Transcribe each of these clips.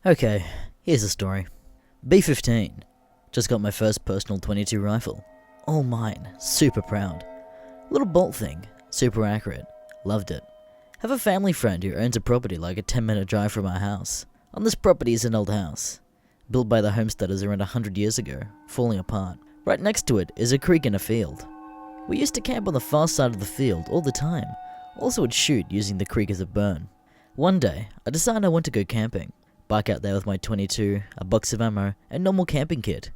Okay, here's the story. B15. Just got my first personal .22 rifle. All mine, super proud. Little bolt thing, super accurate. Loved it. Have a family friend who owns a property like a 10-minute drive from our house. On this property is an old house, built by the homesteaders around 100 years ago, falling apart. Right next to it is a creek and a field. We used to camp on the far side of the field all the time. Also would shoot using the creek as a burn. One day, I decided I want to go camping. Bike out there with my .22, a box of ammo, and normal camping kit.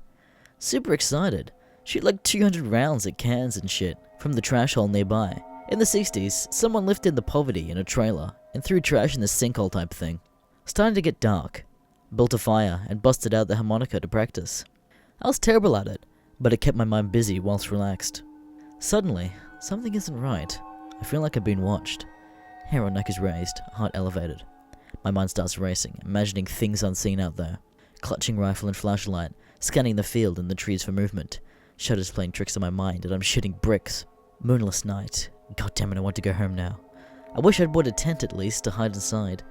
Super excited. Shoot like 200 rounds at cans and shit from the trash hole nearby. In the 60s, someone lifted the poverty in a trailer and threw trash in the sinkhole type thing. Starting to get dark. Built a fire and busted out the harmonica to practice. I was terrible at it, but it kept my mind busy whilst relaxed. Suddenly, something isn't right. I feel like I've been watched. Hair on neck is raised, heart elevated. My mind starts racing, imagining things unseen out there. Clutching rifle and flashlight, scanning the field and the trees for movement. Shudders playing tricks on my mind and I'm shitting bricks. Moonless night. God damn it, I want to go home now. I wish I'd bought a tent at least to hide inside.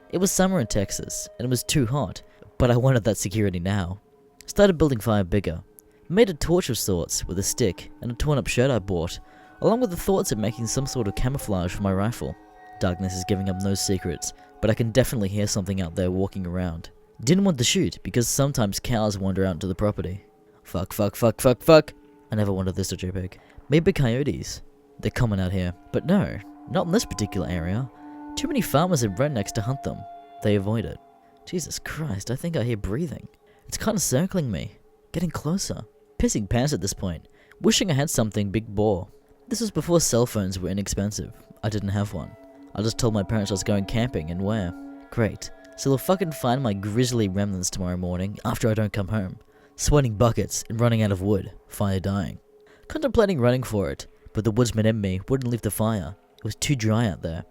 It was summer in Texas, and it was too hot, but I wanted that security now. Started building fire bigger. Made a torch of sorts with a stick and a torn up shirt I bought, along with the thoughts of making some sort of camouflage for my rifle. Darkness is giving up no secrets, but I can definitely hear something out there walking around. Didn't want to shoot because sometimes cows wander out into the property. Fuck. I never wanted this to JPEG. Maybe coyotes. They're common out here, but no, not in this particular area. Too many farmers and rednecks to hunt them. They avoid it. Jesus Christ, I think I hear breathing. It's kind of circling me, getting closer. Pissing pants at this point, wishing I had something big bore. This was before cell phones were inexpensive. I didn't have one. I just told my parents I was going camping and where. Great, so they'll fucking find my grisly remnants tomorrow morning after I don't come home. Sweating buckets and running out of wood, fire dying. Contemplating running for it, but the woodsman in me wouldn't leave the fire. It was too dry out there.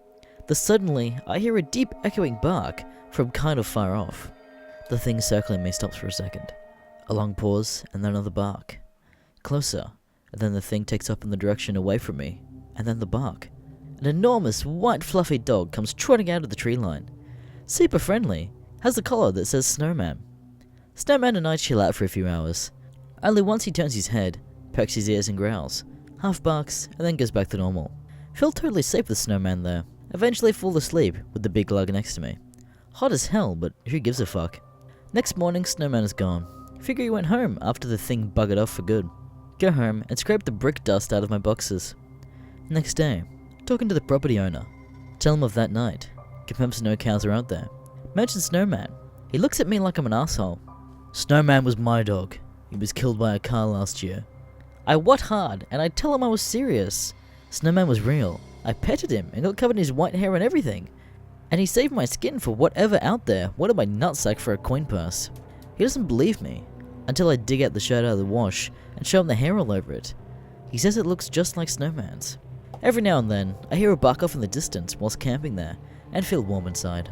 Then suddenly, I hear a deep echoing bark from kind of far off. The thing circling me stops for a second. A long pause, and then another bark. Closer, and then the thing takes up in the direction away from me, and then the bark. An enormous, white fluffy dog comes trotting out of the tree line. Super friendly, has a collar that says Snowman. Snowman and I chill out for a few hours. Only once he turns his head, perks his ears and growls. Half barks, and then goes back to normal. Feel totally safe with Snowman there. Eventually fall asleep with the big lug next to me. Hot as hell, but who gives a fuck? Next morning, Snowman is gone. Figure he went home after the thing buggered off for good. Go home and scrape the brick dust out of my boxes. Next day, talking to the property owner. Tell him of that night. Confirms no cows are out there. Mention Snowman. He looks at me like I'm an asshole. Snowman was my dog. He was killed by a car last year. I what hard, and I tell him I was serious. Snowman was real. I petted him and got covered in his white hair and everything. And he saved my skin for whatever out there wanted my nutsack for a coin purse. He doesn't believe me until I dig out the shirt out of the wash and show him the hair all over it. He says it looks just like Snowman's. Every now and then, I hear a bark off in the distance whilst camping there and feel warm inside.